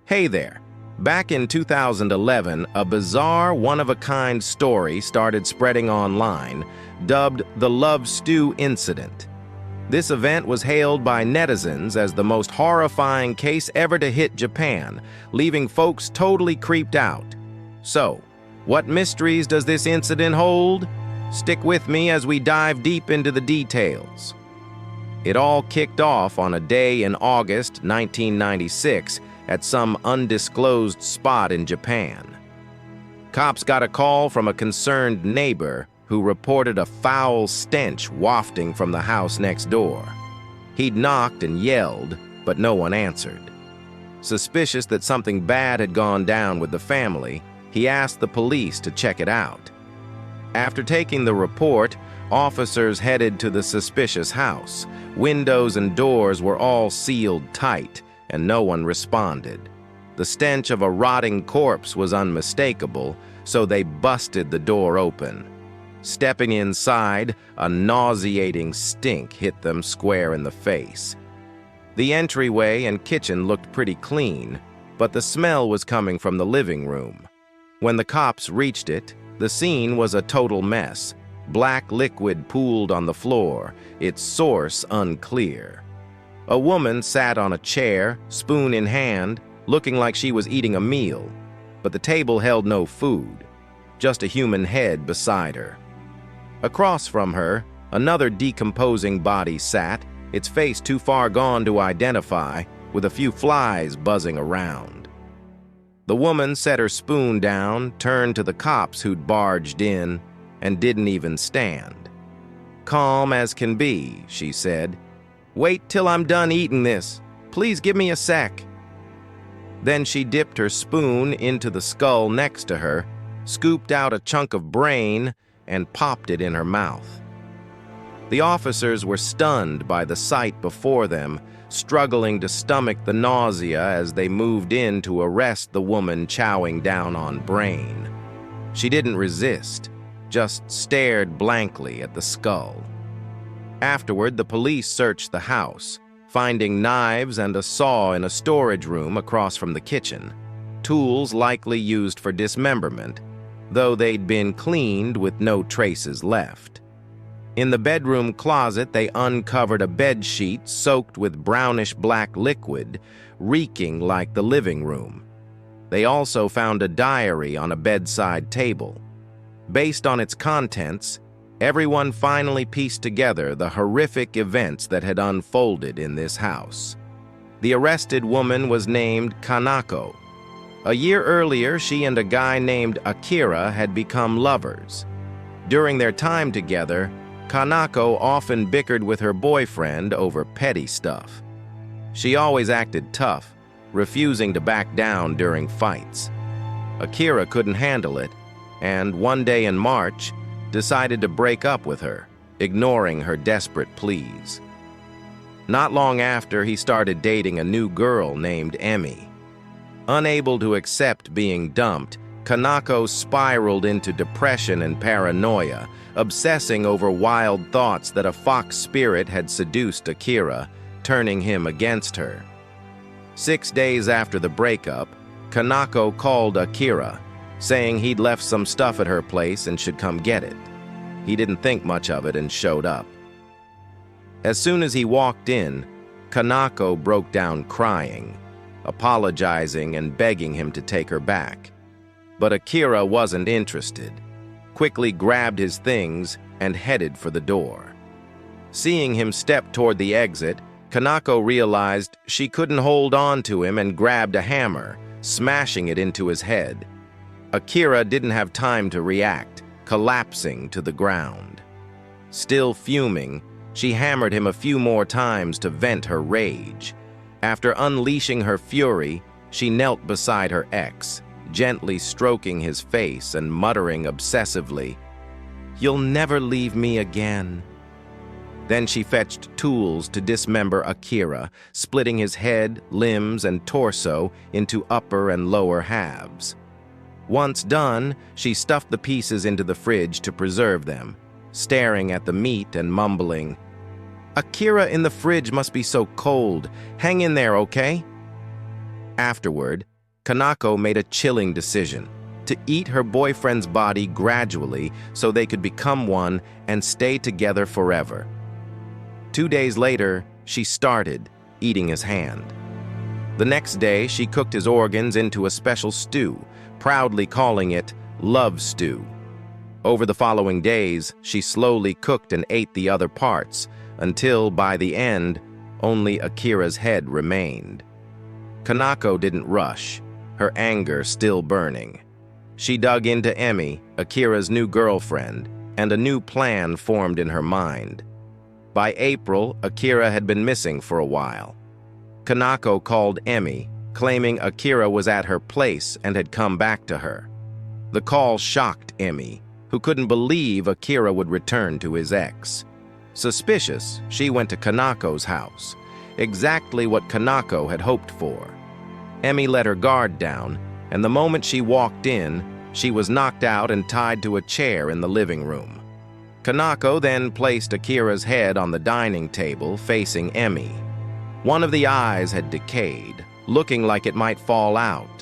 Hey there. Back in 2011, a bizarre, one-of-a-kind story started spreading online, dubbed the Love Stew Incident. This event was hailed by netizens as the most horrifying case ever to hit Japan, leaving folks totally creeped out. So, what mysteries does this incident hold? Stick with me as we dive deep into the details. It all kicked off on a day in August 1996 at some undisclosed spot in Japan. Cops got a call from a concerned neighbor who reported a foul stench wafting from the house next door. He'd knocked and yelled, but no one answered. Suspicious that something bad had gone down with the family, he asked the police to check it out. After taking the report, officers headed to the suspicious house. Windows and doors were all sealed tight, and no one responded. The stench of a rotting corpse was unmistakable, so they busted the door open. Stepping inside, a nauseating stink hit them square in the face. The entryway and kitchen looked pretty clean, but the smell was coming from the living room. When the cops reached it, the scene was a total mess. Black liquid pooled on the floor, its source unclear. A woman sat on a chair, spoon in hand, looking like she was eating a meal, but the table held no food, just a human head beside her. Across from her, another decomposing body sat, its face too far gone to identify, with a few flies buzzing around. The woman set her spoon down, turned to the cops who'd barged in, and didn't even stand. Calm as can be, she said, "Wait till I'm done eating this. Please give me a sec." Then she dipped her spoon into the skull next to her, scooped out a chunk of brain, and popped it in her mouth. The officers were stunned by the sight before them, struggling to stomach the nausea as they moved in to arrest the woman chowing down on brain. She didn't resist, just stared blankly at the skull. Afterward, the police searched the house, finding knives and a saw in a storage room across from the kitchen, tools likely used for dismemberment, though they'd been cleaned with no traces left. In the bedroom closet, they uncovered a bedsheet soaked with brownish-black liquid, reeking like the living room. They also found a diary on a bedside table. Based on its contents, everyone finally pieced together the horrific events that had unfolded in this house. The arrested woman was named Kanako. A year earlier, she and a guy named Akira had become lovers. During their time together, Kanako often bickered with her boyfriend over petty stuff. She always acted tough, refusing to back down during fights. Akira couldn't handle it, and one day in March, decided to break up with her, ignoring her desperate pleas. Not long after, he started dating a new girl named Emmy. Unable to accept being dumped, Kanako spiraled into depression and paranoia, obsessing over wild thoughts that a fox spirit had seduced Akira, turning him against her. 6 days after the breakup, Kanako called Akira, saying he'd left some stuff at her place and should come get it. He didn't think much of it and showed up. As soon as he walked in, Kanako broke down crying, apologizing and begging him to take her back. But Akira wasn't interested, quickly grabbed his things and headed for the door. Seeing him step toward the exit, Kanako realized she couldn't hold on to him and grabbed a hammer, smashing it into his head. Akira didn't have time to react, collapsing to the ground. Still fuming, she hammered him a few more times to vent her rage. After unleashing her fury, she knelt beside her ex, gently stroking his face and muttering obsessively, "You'll never leave me again." Then she fetched tools to dismember Akira, splitting his head, limbs, and torso into upper and lower halves. Once done, she stuffed the pieces into the fridge to preserve them, staring at the meat and mumbling, "Akira in the fridge must be so cold. Hang in there, okay?" Afterward, Kanako made a chilling decision: to eat her boyfriend's body gradually so they could become one and stay together forever. 2 days later, she started eating his hand. The next day, she cooked his organs into a special stew, proudly calling it love stew. Over the following days, she slowly cooked and ate the other parts, until, by the end, only Akira's head remained. Kanako didn't rush, her anger still burning. She dug into Emi, Akira's new girlfriend, and a new plan formed in her mind. By April, Akira had been missing for a while. Kanako called Emi, claiming Akira was at her place and had come back to her. The call shocked Emi, who couldn't believe Akira would return to his ex. Suspicious, she went to Kanako's house, exactly what Kanako had hoped for. Emi let her guard down, and the moment she walked in, she was knocked out and tied to a chair in the living room. Kanako then placed Akira's head on the dining table facing Emi. One of the eyes had decayed, looking like it might fall out.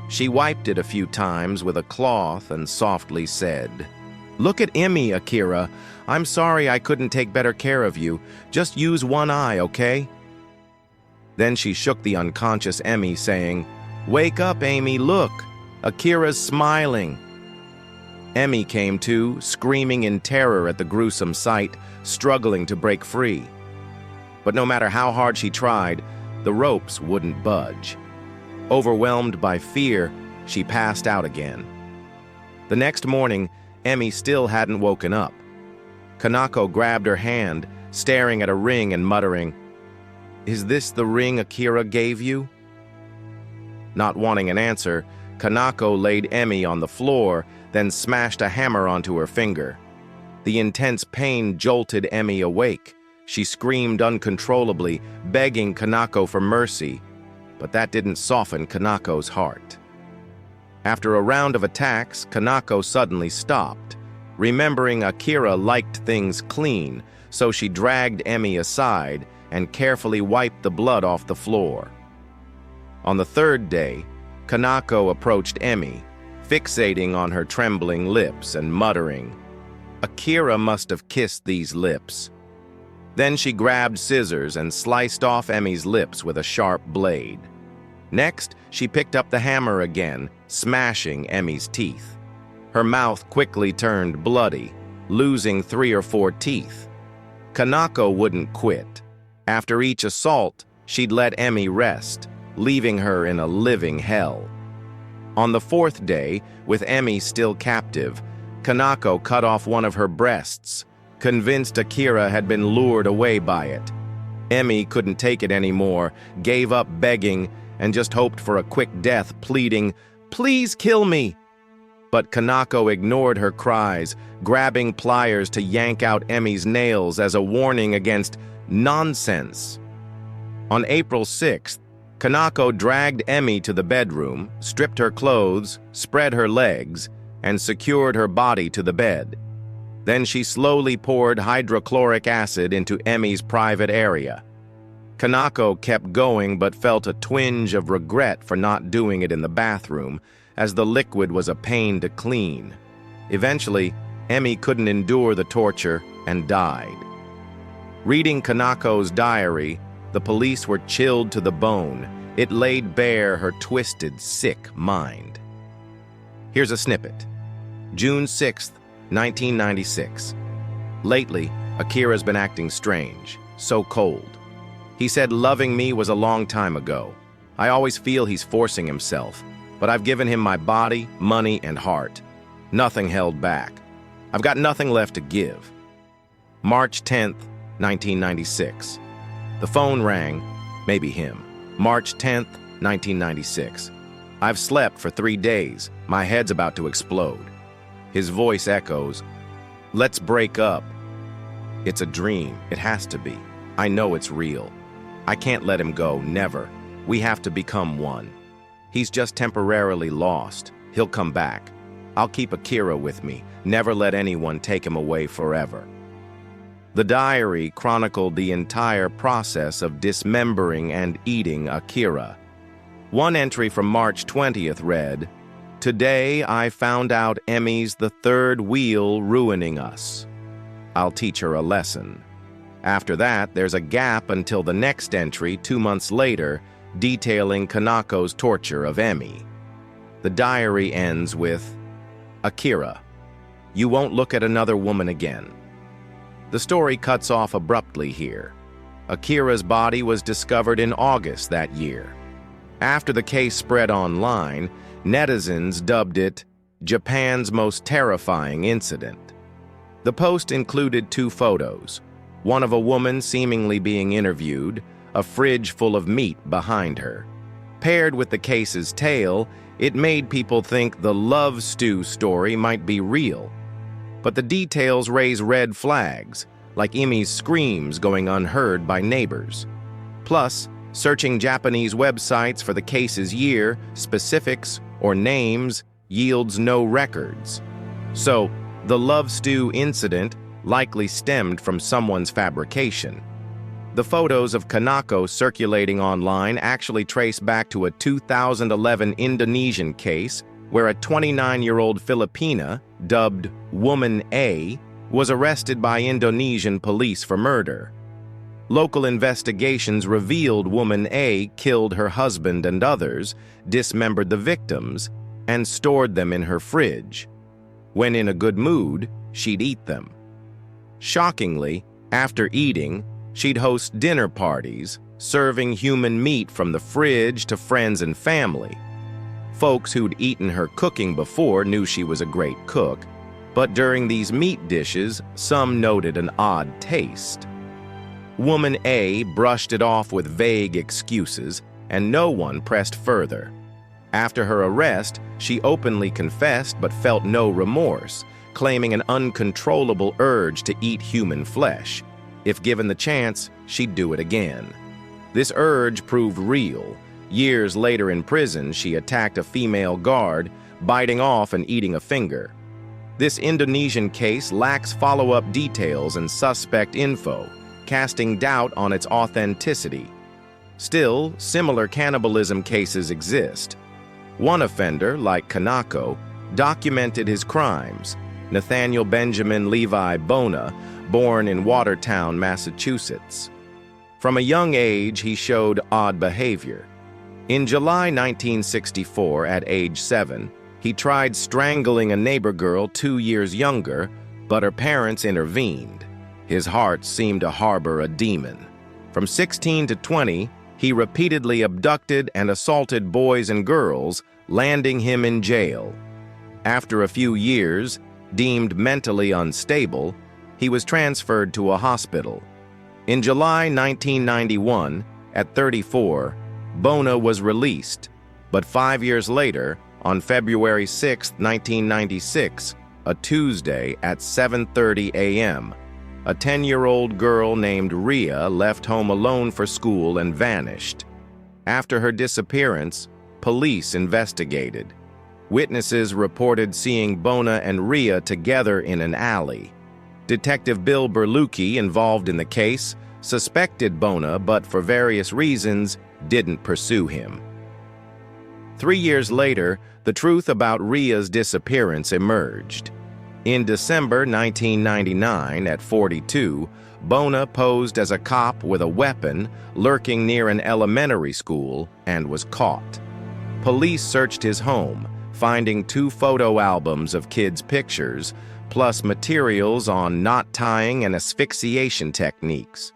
She wiped it a few times with a cloth and softly said, "Look at Emi, Akira. I'm sorry I couldn't take better care of you. Just use one eye, okay?" Then she shook the unconscious Emi, saying, "Wake up, Amy, look. Akira's smiling." Emi came to, screaming in terror at the gruesome sight, struggling to break free. But no matter how hard she tried, the ropes wouldn't budge. Overwhelmed by fear, she passed out again. The next morning, Emi still hadn't woken up. Kanako grabbed her hand, staring at a ring and muttering, "Is this the ring Akira gave you?" Not wanting an answer, Kanako laid Emi on the floor, then smashed a hammer onto her finger. The intense pain jolted Emi awake. She screamed uncontrollably, begging Kanako for mercy, but that didn't soften Kanako's heart. After a round of attacks, Kanako suddenly stopped. Remembering Akira liked things clean, so she dragged Emi aside and carefully wiped the blood off the floor. On the third day, Kanako approached Emi, fixating on her trembling lips and muttering, "Akira must have kissed these lips." Then she grabbed scissors and sliced off Emi's lips with a sharp blade. Next, she picked up the hammer again, smashing Emi's teeth. Her mouth quickly turned bloody, losing 3 or 4 teeth. Kanako wouldn't quit. After each assault, she'd let Emi rest, leaving her in a living hell. On the 4th day, with Emi still captive, Kanako cut off one of her breasts, convinced Akira had been lured away by it. Emi couldn't take it anymore, gave up begging, and just hoped for a quick death, pleading, "Please kill me!" But Kanako ignored her cries, grabbing pliers to yank out Emi's nails as a warning against nonsense. On April 6th, Kanako dragged Emi to the bedroom, stripped her clothes, spread her legs, and secured her body to the bed. Then she slowly poured hydrochloric acid into Emi's private area. Kanako kept going but felt a twinge of regret for not doing it in the bathroom, as the liquid was a pain to clean. Eventually, Emi couldn't endure the torture and died. Reading Kanako's diary, the police were chilled to the bone. It laid bare her twisted, sick mind. Here's a snippet. June 6th, 1996. Lately, Akira's been acting strange, so cold. He said loving me was a long time ago. I always feel he's forcing himself, but I've given him my body, money, and heart. Nothing held back. I've got nothing left to give. March 10th, 1996. The phone rang, maybe him. March 10th, 1996. I've slept for 3 days. My head's about to explode. His voice echoes, "Let's break up." It's a dream. It has to be. I know it's real. I can't let him go, never. We have to become one. He's just temporarily lost. He'll come back. I'll keep Akira with me, never let anyone take him away forever. The diary chronicled the entire process of dismembering and eating Akira. One entry from March 20th read, "Today I found out Emmy's the third wheel ruining us. I'll teach her a lesson." After that, there's a gap until the next entry 2 months later, detailing Kanako's torture of Emmy. The diary ends with, "Akira, you won't look at another woman again." The story cuts off abruptly here. Akira's body was discovered in August that year. After the case spread online, netizens dubbed it Japan's most terrifying incident. The post included 2 photos, one of a woman seemingly being interviewed, a fridge full of meat behind her. Paired with the case's tale, it made people think the love stew story might be real. But the details raise red flags, like Emmy's screams going unheard by neighbors. Plus, searching Japanese websites for the case's year, specifics, or names yields no records. So, the love stew incident likely stemmed from someone's fabrication. The photos of Kanako circulating online actually trace back to a 2011 Indonesian case where a 29-year-old Filipina, dubbed Woman A, was arrested by Indonesian police for murder. Local investigations revealed Woman A killed her husband and others, dismembered the victims, and stored them in her fridge. When in a good mood, she'd eat them. Shockingly, after eating, she'd host dinner parties, serving human meat from the fridge to friends and family. Folks who'd eaten her cooking before knew she was a great cook, but during these meat dishes, some noted an odd taste. Woman A brushed it off with vague excuses, and no one pressed further. After her arrest, she openly confessed but felt no remorse, claiming an uncontrollable urge to eat human flesh. If given the chance, she'd do it again. This urge proved real. Years later in prison, she attacked a female guard, biting off and eating a finger. This Indonesian case lacks follow-up details and suspect info, casting doubt on its authenticity. Still, similar cannibalism cases exist. One offender, like Kanako, documented his crimes. Nathaniel Benjamin Levi Bona, born in Watertown, Massachusetts. From a young age, he showed odd behavior. In July 1964, at age 7, he tried strangling a neighbor girl 2 years younger, but her parents intervened. His heart seemed to harbor a demon. From 16 to 20, he repeatedly abducted and assaulted boys and girls, landing him in jail. After a few years, deemed mentally unstable, he was transferred to a hospital. In July 1991, at 34, Bona was released, but 5 years later, on February 6, 1996, a Tuesday at 7:30 a.m., a 10-year-old girl named Rhea left home alone for school and vanished. After her disappearance, police investigated. Witnesses reported seeing Bona and Rhea together in an alley. Detective Bill Berlucchi, involved in the case, suspected Bona, but for various reasons, didn't pursue him. 3 years later, the truth about Rhea's disappearance emerged. In December 1999, at 42, Bona posed as a cop with a weapon, lurking near an elementary school, and was caught. Police searched his home, finding 2 photo albums of kids' pictures, plus materials on knot tying and asphyxiation techniques.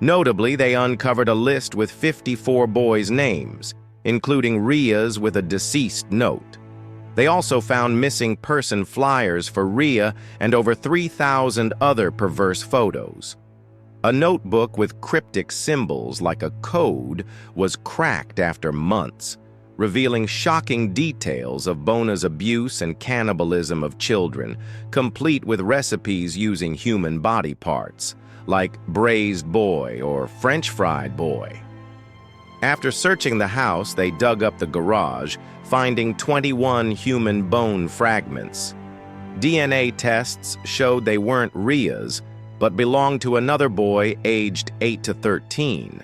Notably, they uncovered a list with 54 boys' names, including Rhea's with a deceased note. They also found missing person flyers for Rhea and over 3,000 other perverse photos. A notebook with cryptic symbols like a code was cracked after months, revealing shocking details of Bona's abuse and cannibalism of children, complete with recipes using human body parts, like braised boy or French fried boy. After searching the house, they dug up the garage, finding 21 human bone fragments. DNA tests showed they weren't Rhea's, but belonged to another boy aged 8 to 13.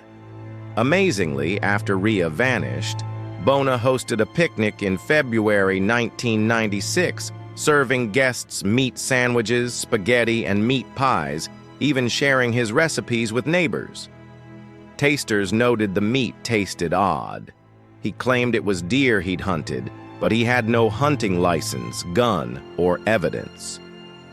Amazingly, after Rhea vanished, Bona hosted a picnic in February 1996, serving guests meat sandwiches, spaghetti, and meat pies, even sharing his recipes with neighbors. Tasters noted the meat tasted odd. He claimed it was deer he'd hunted, but he had no hunting license, gun, or evidence.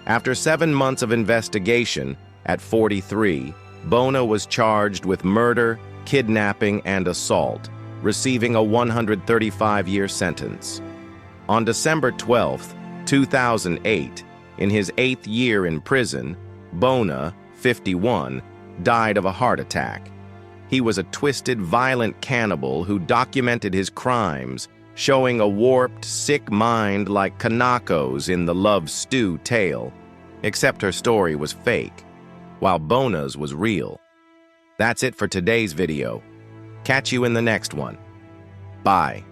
After 7 months of investigation, at 43, Bona was charged with murder, kidnapping, and assault, receiving a 135-year sentence. On December 12, 2008, in his 8th year in prison, Bona, 51, died of a heart attack. He was a twisted, violent cannibal who documented his crimes, showing a warped, sick mind like Kanako's in the Love Stew tale, except her story was fake, while Bona's was real. That's it for today's video. Catch you in the next one. Bye.